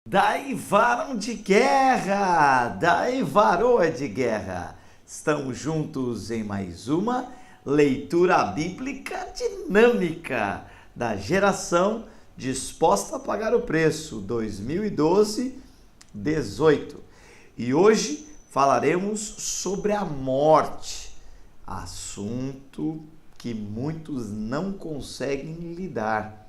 Daí varão de guerra, daí varoa de guerra. Estamos juntos em mais uma leitura bíblica dinâmica da geração disposta a pagar o preço 2012-18. E hoje falaremos sobre a morte, assunto que muitos não conseguem lidar.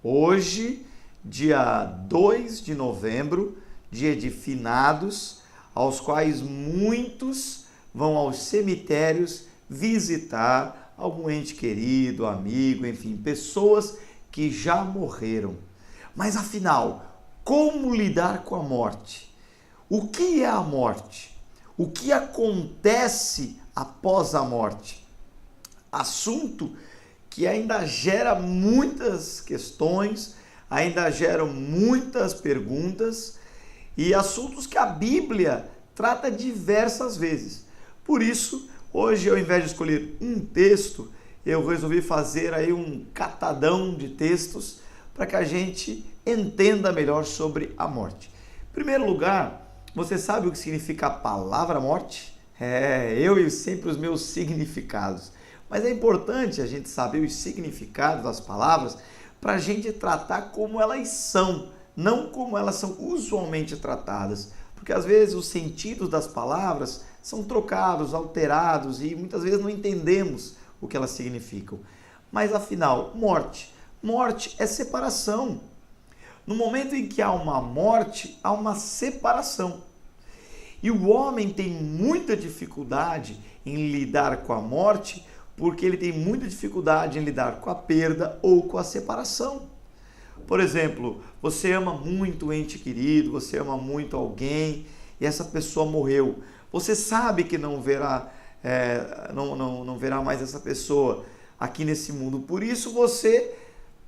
Hoje, dia 2 de novembro, dia de finados, aos quais muitos vão aos cemitérios visitar algum ente querido, amigo, enfim, pessoas que já morreram. Mas afinal, como lidar com a morte? O que é a morte? O que acontece após a morte? Assunto que ainda gera muitas questões, ainda geram muitas perguntas e assuntos que a Bíblia trata diversas vezes. Por isso, hoje, ao invés de escolher um texto, eu resolvi fazer aí um catadão de textos para que a gente entenda melhor sobre a morte. Em primeiro lugar, você sabe o que significa a palavra morte? Eu e sempre os meus significados. Mas é importante a gente saber os significados das palavras para a gente tratar como elas são, não como elas são usualmente tratadas. Porque às vezes os sentidos das palavras são trocados, alterados e muitas vezes não entendemos o que elas significam. Mas afinal, morte. Morte é separação. No momento em que há uma morte, há uma separação. E o homem tem muita dificuldade em lidar com a morte, porque ele tem muita dificuldade em lidar com a perda ou com a separação. Por exemplo, você ama muito um ente querido, você ama muito alguém e essa pessoa morreu. Você sabe que não verá mais essa pessoa aqui nesse mundo. Por isso você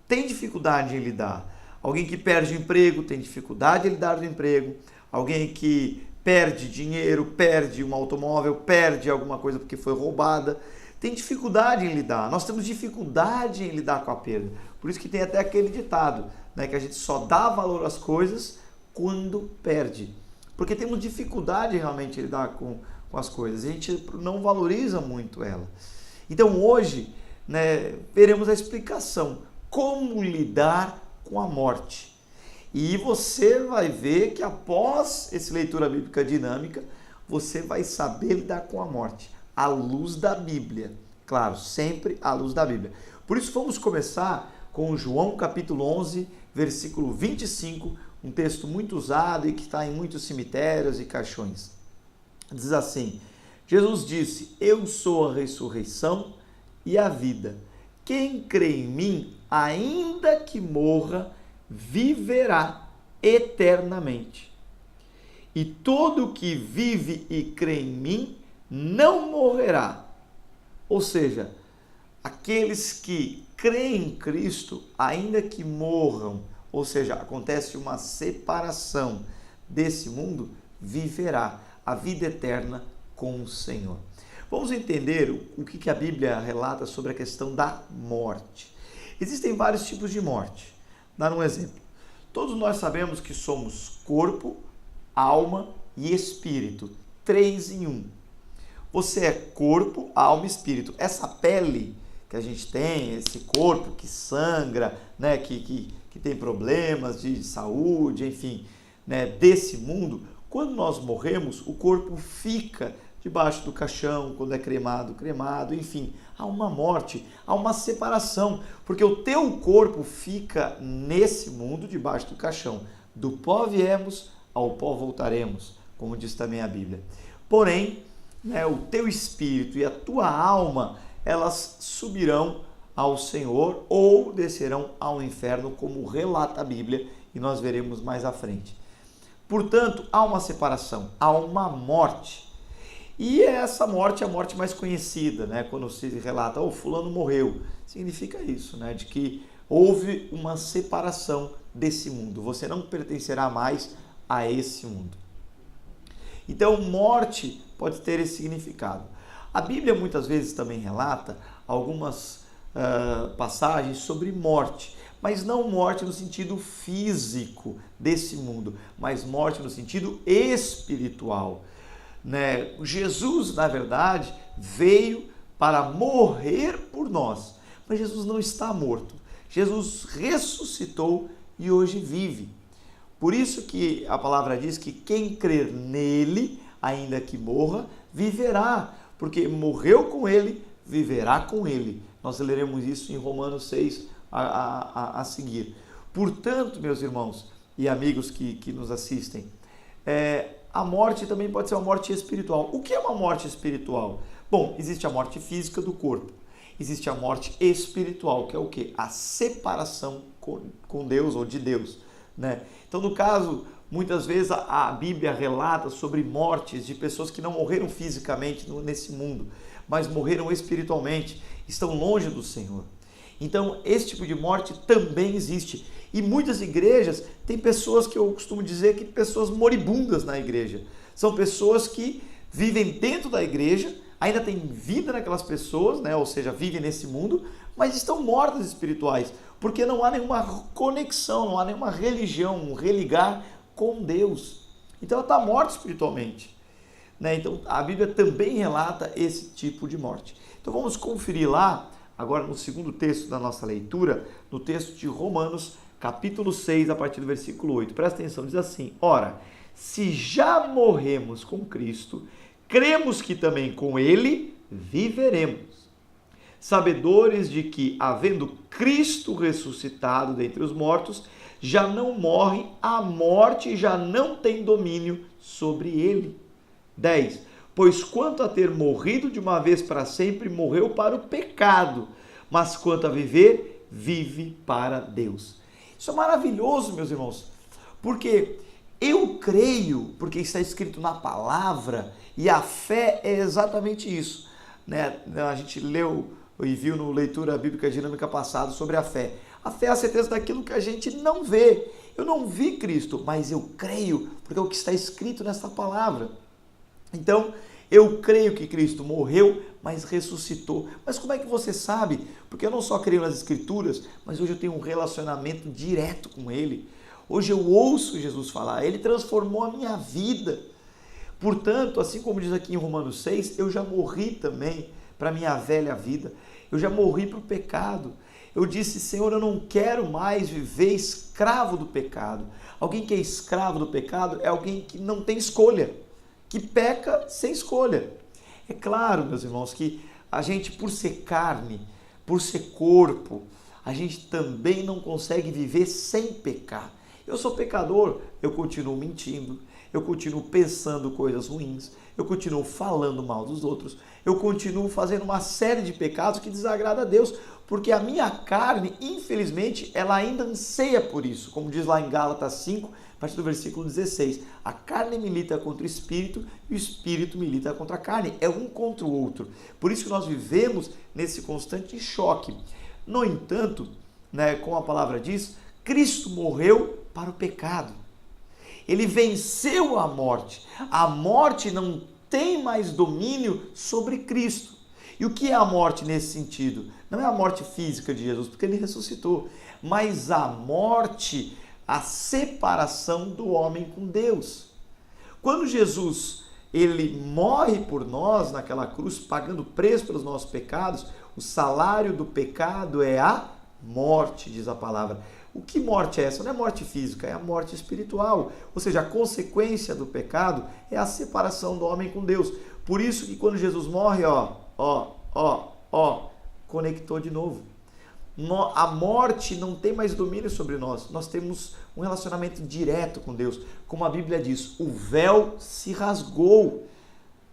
tem dificuldade em lidar. Alguém que perde o emprego tem dificuldade em lidar do emprego. Alguém que perde dinheiro, perde um automóvel, perde alguma coisa porque foi roubada, tem dificuldade em lidar. Nós temos dificuldade em lidar com a perda. Por isso que tem até aquele ditado, né, que a gente só dá valor às coisas quando perde. Porque temos dificuldade realmente em lidar com as coisas. A gente não valoriza muito ela. Então hoje, né, veremos a explicação. Como lidar com a morte. E você vai ver que após essa leitura bíblica dinâmica, você vai saber lidar com a morte. À luz da Bíblia. Claro, sempre à luz da Bíblia. Por isso vamos começar com João capítulo 11, versículo 25, um texto muito usado e que está em muitos cemitérios e caixões. Diz assim: Jesus disse: Eu sou a ressurreição e a vida. Quem crê em mim, ainda que morra, viverá eternamente. E todo que vive e crê em mim não morrerá. Ou seja, aqueles que creem em Cristo, ainda que morram, ou seja, acontece uma separação desse mundo, viverá a vida eterna com o Senhor. Vamos entender o que a Bíblia relata sobre a questão da morte. Existem vários tipos de morte. Dar um exemplo. Todos nós sabemos que somos corpo, alma e espírito. 3 em 1. Você é corpo, alma e espírito. Essa pele que a gente tem, esse corpo que sangra, né, que tem problemas de saúde, enfim, né, desse mundo, quando nós morremos, o corpo fica debaixo do caixão, quando é cremado, enfim, há uma morte, há uma separação, porque o teu corpo fica nesse mundo debaixo do caixão. Do pó viemos, ao pó voltaremos, como diz também a Bíblia. Porém, né, o teu espírito e a tua alma, elas subirão ao Senhor ou descerão ao inferno, como relata a Bíblia, e nós veremos mais à frente. Portanto, há uma separação, há uma morte. E essa morte é a morte mais conhecida, né? Quando se relata, fulano morreu, significa isso, né? De que houve uma separação desse mundo. Você não pertencerá mais a esse mundo. Então, morte pode ter esse significado. A Bíblia muitas vezes também relata algumas passagens sobre morte, mas não morte no sentido físico desse mundo, mas morte no sentido espiritual. Né? Jesus, na verdade, veio para morrer por nós, mas Jesus não está morto. Jesus ressuscitou e hoje vive. Por isso que a palavra diz que quem crer nele, ainda que morra, viverá, porque morreu com ele, viverá com ele. Nós leremos isso em Romanos 6 a seguir. Portanto, meus irmãos e amigos que nos assistem, a morte também pode ser uma morte espiritual. O que é uma morte espiritual? Bom, existe a morte física do corpo. Existe a morte espiritual, que é o quê? A separação com Deus ou de Deus. Né? Então, no caso, muitas vezes a Bíblia relata sobre mortes de pessoas que não morreram fisicamente nesse mundo, mas morreram espiritualmente, estão longe do Senhor. Então, esse tipo de morte também existe. E muitas igrejas têm pessoas que eu costumo dizer que pessoas moribundas na igreja. São pessoas que vivem dentro da igreja, ainda tem vida naquelas pessoas, né? Ou seja, vivem nesse mundo, mas estão mortas espirituais, porque não há nenhuma conexão, não há nenhuma religião, um religar com Deus. Então ela está morta espiritualmente. Né? Então a Bíblia também relata esse tipo de morte. Então vamos conferir lá, agora no segundo texto da nossa leitura, no texto de Romanos, capítulo 6, a partir do versículo 8. Presta atenção, diz assim: ora, se já morremos com Cristo, cremos que também com ele viveremos, sabedores de que, havendo Cristo ressuscitado dentre os mortos, já não morre, a morte já não tem domínio sobre ele. 10. Pois quanto a ter morrido de uma vez para sempre, morreu para o pecado, mas quanto a viver, vive para Deus. Isso é maravilhoso, meus irmãos, porque eu creio, porque está escrito na palavra, e a fé é exatamente isso. Né? A gente leu e viu no Leitura Bíblica Dinâmica passado sobre a fé. A fé é a certeza daquilo que a gente não vê. Eu não vi Cristo, mas eu creio, porque é o que está escrito nessa palavra. Então, eu creio que Cristo morreu, mas ressuscitou. Mas como é que você sabe? Porque eu não só creio nas Escrituras, mas hoje eu tenho um relacionamento direto com Ele. Hoje eu ouço Jesus falar, Ele transformou a minha vida. Portanto, assim como diz aqui em Romanos 6, eu já morri também para a minha velha vida. Eu já morri para o pecado. Eu disse, Senhor, eu não quero mais viver escravo do pecado. Alguém que é escravo do pecado é alguém que não tem escolha, que peca sem escolha. É claro, meus irmãos, que a gente, por ser carne, por ser corpo, a gente também não consegue viver sem pecar. Eu sou pecador, eu continuo mentindo, eu continuo pensando coisas ruins, eu continuo falando mal dos outros, eu continuo fazendo uma série de pecados que desagrada a Deus, porque a minha carne, infelizmente, ela ainda anseia por isso, como diz lá em Gálatas 5, a partir do versículo 16, a carne milita contra o espírito e o espírito milita contra a carne, é um contra o outro. Por isso que nós vivemos nesse constante choque. No entanto, né, como a palavra diz, Cristo morreu para o pecado. Ele venceu a morte. A morte não tem mais domínio sobre Cristo. E o que é a morte nesse sentido? Não é a morte física de Jesus, porque ele ressuscitou, mas a morte, a separação do homem com Deus. Quando Jesus ele morre por nós naquela cruz, pagando preço pelos nossos pecados, o salário do pecado é a morte, diz a palavra. O que morte é essa? Não é morte física, é a morte espiritual. Ou seja, a consequência do pecado é a separação do homem com Deus. Por isso que quando Jesus morre, conectou de novo. A morte não tem mais domínio sobre nós. Nós temos um relacionamento direto com Deus. Como a Bíblia diz, o véu se rasgou.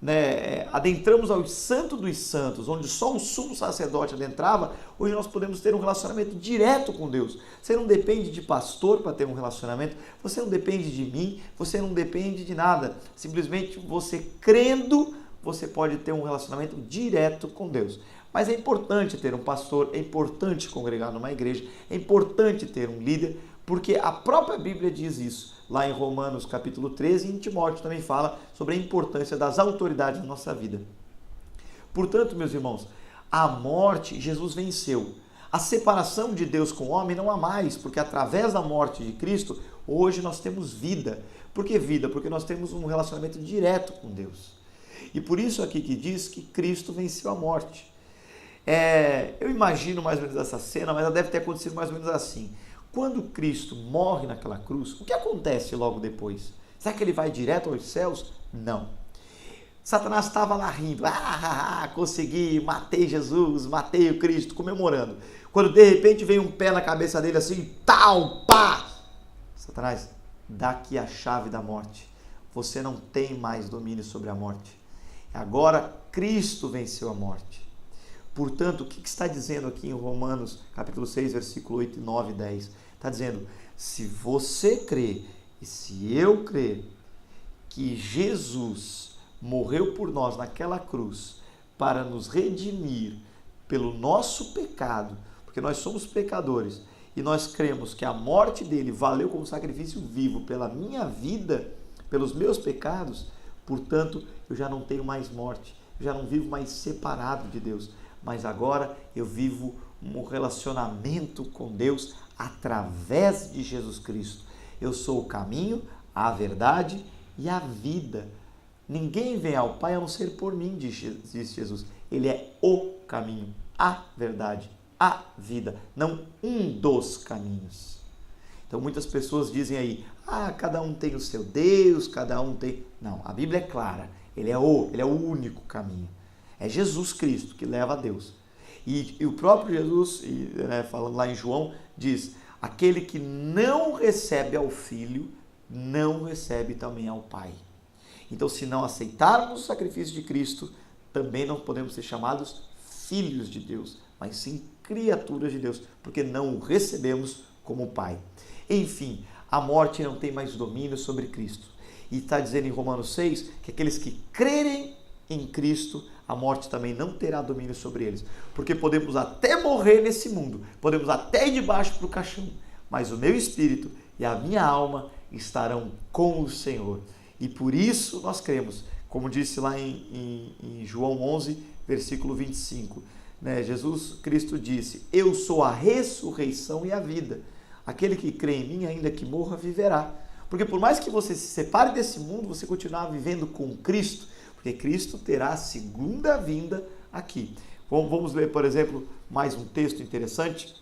Né? Adentramos ao Santo dos Santos, onde só o sumo sacerdote adentrava. Hoje nós podemos ter um relacionamento direto com Deus. Você não depende de pastor para ter um relacionamento, você não depende de mim, você não depende de nada. Simplesmente você crendo, você pode ter um relacionamento direto com Deus. Mas é importante ter um pastor, é importante congregar numa igreja, é importante ter um líder, porque a própria Bíblia diz isso. Lá em Romanos capítulo 13, e em Timóteo também fala sobre a importância das autoridades na nossa vida. Portanto, meus irmãos, a morte Jesus venceu. A separação de Deus com o homem não há mais, porque através da morte de Cristo, hoje nós temos vida. Por que vida? Porque nós temos um relacionamento direto com Deus. E por isso aqui que diz que Cristo venceu a morte. Eu imagino mais ou menos essa cena, mas ela deve ter acontecido mais ou menos assim. Quando Cristo morre naquela cruz, o que acontece logo depois? Será que ele vai direto aos céus? Não. Satanás estava lá rindo, consegui, matei Jesus, matei o Cristo, comemorando. Quando de repente vem um pé na cabeça dele assim, tal, pá! Satanás, dá aqui a chave da morte. Você não tem mais domínio sobre a morte. Agora Cristo venceu a morte. Portanto, o que está dizendo aqui em Romanos, capítulo 6, versículo 8, 9 e 10? Está dizendo, se você crê e se eu crer que Jesus morreu por nós naquela cruz para nos redimir pelo nosso pecado, porque nós somos pecadores, e nós cremos que a morte dele valeu como sacrifício vivo pela minha vida, pelos meus pecados, portanto, eu já não tenho mais morte, eu já não vivo mais separado de Deus, mas agora eu vivo um relacionamento com Deus através de Jesus Cristo. Eu sou o caminho, a verdade e a vida. Ninguém vem ao Pai a não ser por mim, diz Jesus. Ele é o caminho, a verdade, a vida, não um dos caminhos. Então muitas pessoas dizem aí, cada um tem o seu Deus, cada um tem... Não, a Bíblia é clara, ele é o único caminho. É Jesus Cristo que leva a Deus. E o próprio Jesus, falando lá em João, diz, aquele que não recebe ao Filho, não recebe também ao Pai. Então, se não aceitarmos o sacrifício de Cristo, também não podemos ser chamados filhos de Deus, mas sim criaturas de Deus, porque não o recebemos como Pai. Enfim, a morte não tem mais domínio sobre Cristo. E está dizendo em Romanos 6 que aqueles que crerem em Cristo, a morte também não terá domínio sobre eles. Porque podemos até morrer nesse mundo, podemos até ir debaixo para o caixão, mas o meu espírito e a minha alma estarão com o Senhor. E por isso nós cremos, como disse lá em João 11, versículo 25, Jesus Cristo disse, eu sou a ressurreição e a vida. Aquele que crê em mim, ainda que morra, viverá. Porque por mais que você se separe desse mundo, você continuar vivendo com Cristo, porque Cristo terá a segunda vinda aqui. Vamos ler, por exemplo, mais um texto interessante,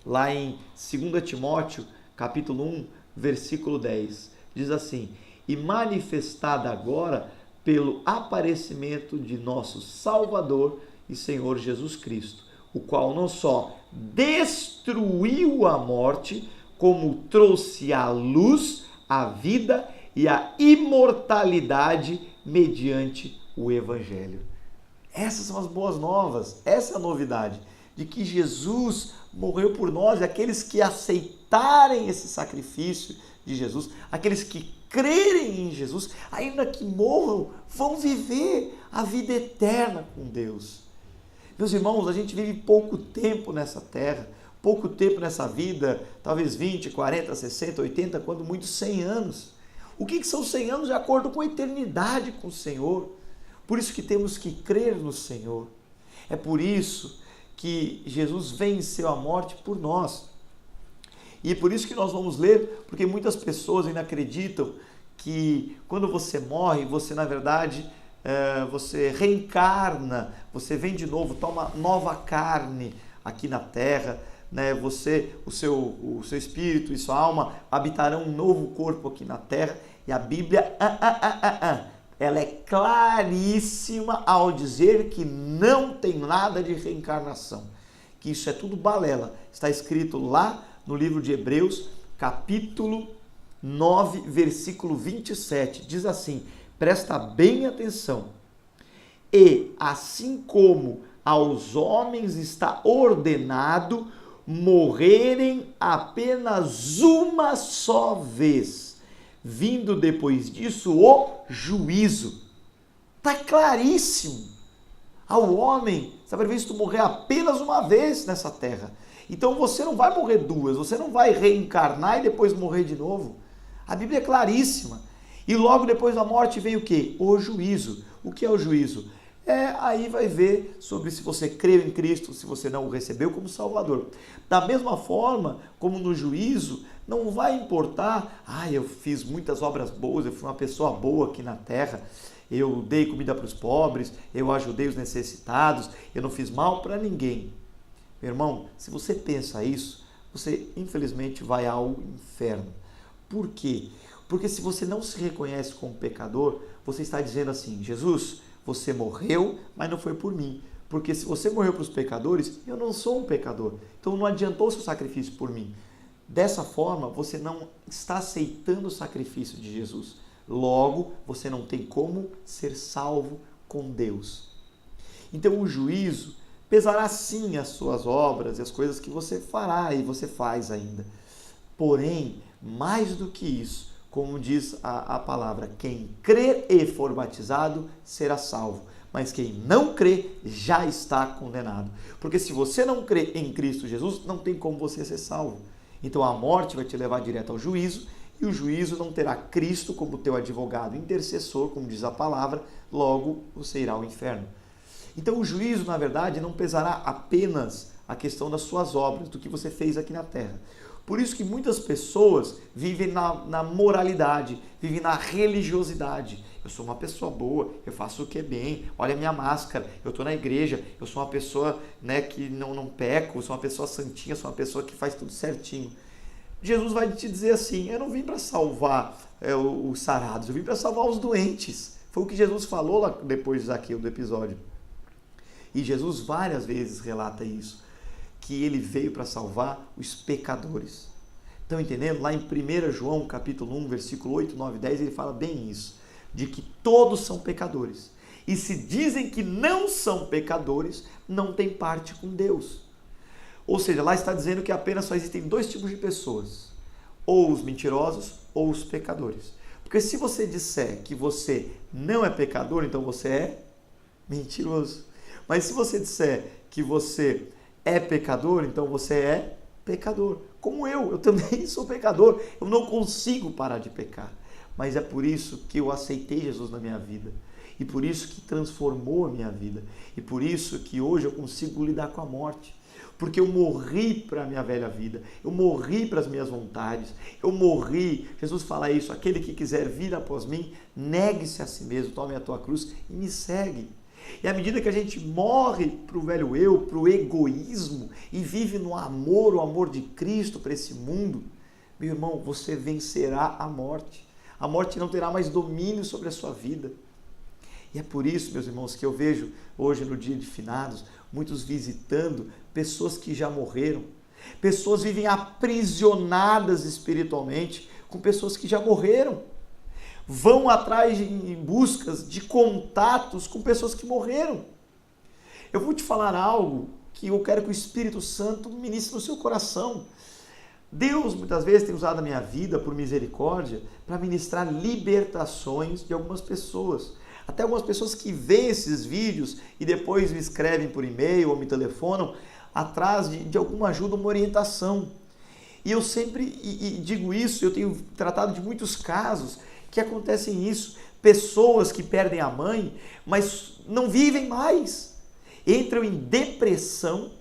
lá em 2 Timóteo, capítulo 1, versículo 10. Diz assim, e manifestada agora pelo aparecimento de nosso Salvador e Senhor Jesus Cristo, o qual não só destruiu a morte, como trouxe à luz a vida e a imortalidade mediante o Evangelho. Essas são as boas novas, essa é a novidade, de que Jesus morreu por nós, e aqueles que aceitarem esse sacrifício de Jesus, aqueles que crerem em Jesus, ainda que morram, vão viver a vida eterna com Deus. Meus irmãos, a gente vive pouco tempo nessa terra, pouco tempo nessa vida, talvez 20, 40, 60, 80, quando muito 100 anos. O que são 100 anos de acordo com a eternidade com o Senhor? Por isso que temos que crer no Senhor. É por isso que Jesus venceu a morte por nós. E por isso que nós vamos ler, porque muitas pessoas ainda acreditam que quando você morre, você na verdade, você reencarna, você vem de novo, toma nova carne aqui na terra, você, o seu espírito e sua alma habitarão um novo corpo aqui na terra. E a Bíblia, ela é claríssima ao dizer que não tem nada de reencarnação, que isso é tudo balela. Está escrito lá no livro de Hebreus, capítulo 9, versículo 27, diz assim, presta bem atenção, e assim como aos homens está ordenado morrerem apenas uma só vez, vindo depois disso o juízo. Está claríssimo. Ao homem está previsto morrer apenas uma vez nessa terra. Então você não vai morrer duas, você não vai reencarnar e depois morrer de novo. A Bíblia é claríssima. E logo depois da morte vem o quê? O juízo. O que é o juízo? aí vai ver sobre se você creu em Cristo, se você não o recebeu como Salvador. Da mesma forma, como no juízo, não vai importar, eu fiz muitas obras boas, eu fui uma pessoa boa aqui na terra, eu dei comida para os pobres, eu ajudei os necessitados, eu não fiz mal para ninguém. Meu irmão, se você pensa isso, você infelizmente vai ao inferno. Por quê? Porque se você não se reconhece como pecador, você está dizendo assim: Jesus, você morreu, mas não foi por mim. Porque se você morreu para os pecadores, eu não sou um pecador. Então não adiantou o seu sacrifício por mim. Dessa forma, você não está aceitando o sacrifício de Jesus. Logo, você não tem como ser salvo com Deus. Então o juízo pesará sim as suas obras e as coisas que você fará e você faz ainda. Porém, mais do que isso, como diz a palavra, quem crer e for batizado será salvo, mas quem não crê já está condenado. Porque se você não crê em Cristo Jesus, não tem como você ser salvo. Então a morte vai te levar direto ao juízo, e o juízo não terá Cristo como teu advogado intercessor, como diz a palavra, logo você irá ao inferno. Então o juízo, na verdade, não pesará apenas a questão das suas obras, do que você fez aqui na terra. Por isso que muitas pessoas vivem na moralidade, vivem na religiosidade. Eu sou uma pessoa boa, eu faço o que é bem, olha a minha máscara, eu estou na igreja, eu sou uma pessoa, que não peco, eu sou uma pessoa santinha, eu sou uma pessoa que faz tudo certinho. Jesus vai te dizer assim: eu não vim para salvar os sarados, eu vim para salvar os doentes. Foi o que Jesus falou lá depois aqui do episódio. E Jesus várias vezes relata isso, que ele veio para salvar os pecadores. Estão entendendo? Lá em 1 João, capítulo 1, versículo 8, 9 e 10, ele fala bem isso, de que todos são pecadores. E se dizem que não são pecadores, não têm parte com Deus. Ou seja, lá está dizendo que apenas só existem dois tipos de pessoas, ou os mentirosos ou os pecadores. Porque se você disser que você não é pecador, então você é mentiroso. Mas se você disser que você é pecador, então você é pecador. Como eu também sou pecador. Eu não consigo parar de pecar. Mas é por isso que eu aceitei Jesus na minha vida. E por isso que transformou a minha vida. E por isso que hoje eu consigo lidar com a morte. Porque eu morri para a minha velha vida, eu morri para as minhas vontades, eu morri. Jesus fala isso: aquele que quiser vir após mim, negue-se a si mesmo, tome a tua cruz e me segue. E à medida que a gente morre para o velho eu, para o egoísmo, e vive no amor, o amor de Cristo para esse mundo, meu irmão, você vencerá a morte. A morte não terá mais domínio sobre a sua vida. E é por isso, meus irmãos, que eu vejo hoje no dia de finados, muitos visitando pessoas que já morreram. Pessoas vivem aprisionadas espiritualmente com pessoas que já morreram. Vão atrás em buscas de contatos com pessoas que morreram. Eu vou te falar algo que eu quero que o Espírito Santo ministre no seu coração. Deus muitas vezes tem usado a minha vida por misericórdia para ministrar libertações de algumas pessoas. Até algumas pessoas que veem esses vídeos e depois me escrevem por e-mail ou me telefonam atrás de alguma ajuda, uma orientação. E eu sempre digo isso, eu tenho tratado de muitos casos que acontecem isso. Pessoas que perdem a mãe, mas não vivem mais. Entram em depressão,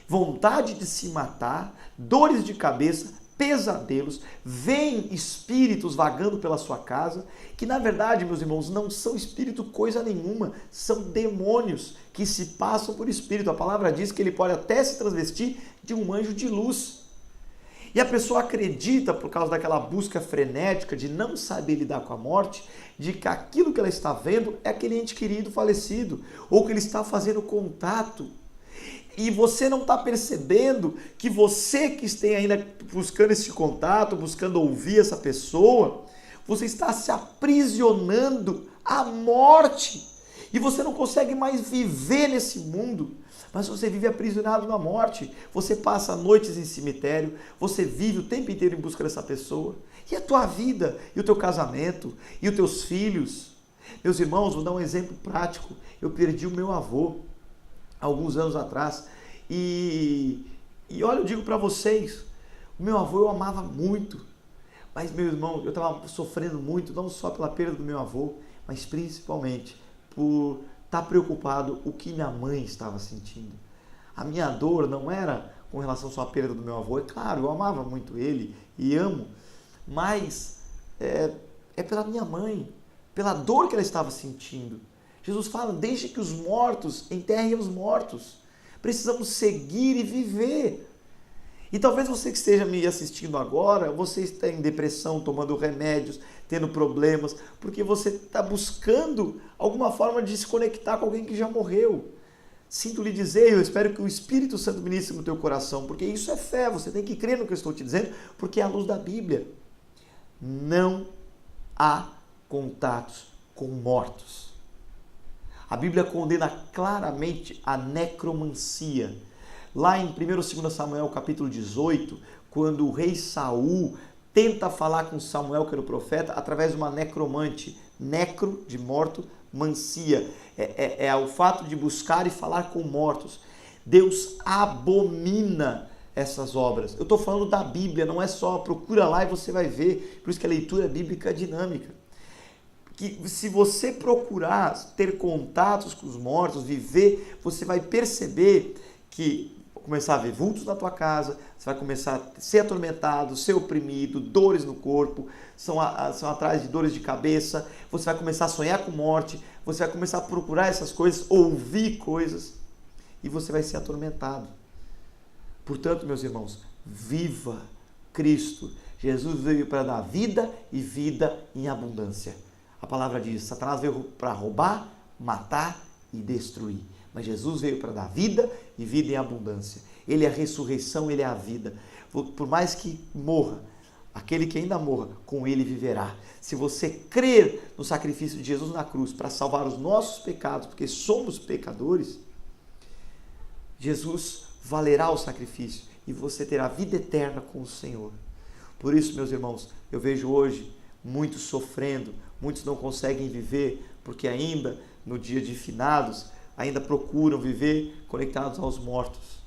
vontade de se matar, dores de cabeça, pesadelos, veem espíritos vagando pela sua casa, que na verdade, meus irmãos, não são espírito coisa nenhuma, são demônios que se passam por espírito. A palavra diz que ele pode até se transvestir de um anjo de luz. E a pessoa acredita, por causa daquela busca frenética de não saber lidar com a morte, de que aquilo que ela está vendo é aquele ente querido falecido, ou que ele está fazendo contato. E você não está percebendo que você que está ainda buscando esse contato, buscando ouvir essa pessoa, você está se aprisionando à morte. E você não consegue mais viver nesse mundo, mas você vive aprisionado na morte. Você passa noites em cemitério, você vive o tempo inteiro em busca dessa pessoa. E a tua vida, e o teu casamento, e os teus filhos. Meus irmãos, vou dar um exemplo prático. Eu perdi o meu avô alguns anos atrás, e olha, eu digo para vocês, o meu avô eu amava muito, mas meu irmão, eu estava sofrendo muito, não só pela perda do meu avô, mas principalmente por estar preocupado o que minha mãe estava sentindo. A minha dor não era com relação só à perda do meu avô. É claro, eu amava muito ele e amo, mas é pela minha mãe, pela dor que ela estava sentindo. Jesus fala, deixe que os mortos enterrem os mortos. Precisamos seguir e viver. E talvez você que esteja me assistindo agora, você está em depressão, tomando remédios, tendo problemas, porque você está buscando alguma forma de se conectar com alguém que já morreu. Sinto lhe dizer, eu espero que o Espírito Santo ministre no teu coração, porque isso é fé, você tem que crer no que eu estou te dizendo, porque é a luz da Bíblia. Não há contatos com mortos. A Bíblia condena claramente a necromancia. Lá em 1 e 2 Samuel, capítulo 18, quando o rei Saul tenta falar com Samuel, que era o profeta, através de uma necromante. Necro, de morto, mancia. É o fato de buscar e falar com mortos. Deus abomina essas obras. Eu estou falando da Bíblia, não é só procura lá e você vai ver. Por isso que a leitura bíblica é dinâmica. Que se você procurar ter contatos com os mortos, viver, você vai perceber que começar a ver vultos na tua casa, você vai começar a ser atormentado, ser oprimido, dores no corpo, são atrás de dores de cabeça, você vai começar a sonhar com morte, você vai começar a procurar essas coisas, ouvir coisas, e você vai ser atormentado. Portanto, meus irmãos, viva Cristo. Jesus veio para dar vida e vida em abundância. A palavra diz, Satanás veio para roubar, matar e destruir. Mas Jesus veio para dar vida e vida em abundância. Ele é a ressurreição, ele é a vida. Por mais que morra, aquele que ainda morra, com ele viverá. Se você crer no sacrifício de Jesus na cruz para salvar os nossos pecados, porque somos pecadores, Jesus valerá o sacrifício e você terá vida eterna com o Senhor. Por isso, meus irmãos, eu vejo hoje muitos sofrendo, muitos não conseguem viver, porque ainda no dia de finados, ainda procuram viver conectados aos mortos.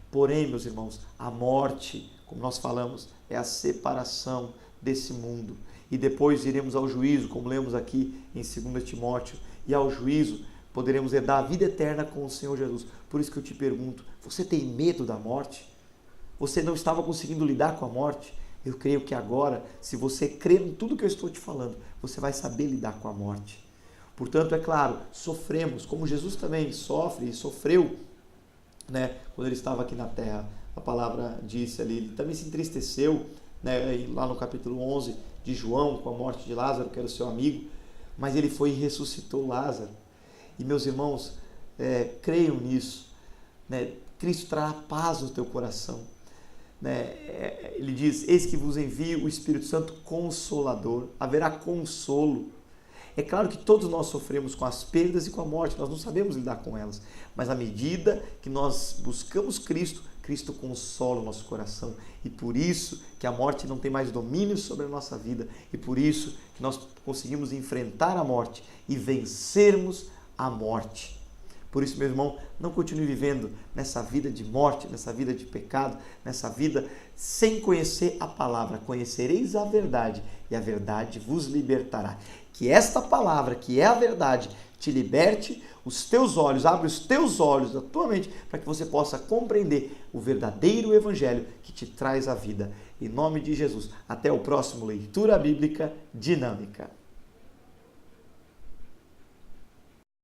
Porém, meus irmãos, a morte, como nós falamos, é a separação desse mundo. E depois iremos ao juízo, como lemos aqui em 2 Timóteo, e ao juízo poderemos herdar a vida eterna com o Senhor Jesus. Por isso que eu te pergunto, você tem medo da morte? Você não estava conseguindo lidar com a morte? Eu creio que agora, se você crer em tudo que eu estou te falando, você vai saber lidar com a morte. Portanto, é claro, sofremos, como Jesus também sofre e sofreu, né, quando ele estava aqui na terra. A palavra disse ali, ele também se entristeceu, né, lá no capítulo 11 de João, com a morte de Lázaro, que era o seu amigo, mas ele foi e ressuscitou Lázaro. E meus irmãos, creiam nisso, né? Cristo trará paz no teu coração. Né? Ele diz, eis que vos envio o Espírito Santo Consolador, haverá consolo. É claro que todos nós sofremos com as perdas e com a morte, nós não sabemos lidar com elas, mas à medida que nós buscamos Cristo, Cristo consola o nosso coração, e por isso que a morte não tem mais domínio sobre a nossa vida, e por isso que nós conseguimos enfrentar a morte e vencermos a morte. Por isso, meu irmão, não continue vivendo nessa vida de morte, nessa vida de pecado, nessa vida sem conhecer a palavra. Conhecereis a verdade e a verdade vos libertará. Que esta palavra, que é a verdade, te liberte os teus olhos, abre os teus olhos da tua mente para que você possa compreender o verdadeiro evangelho que te traz a vida. Em nome de Jesus. Até o próximo Leitura Bíblica Dinâmica.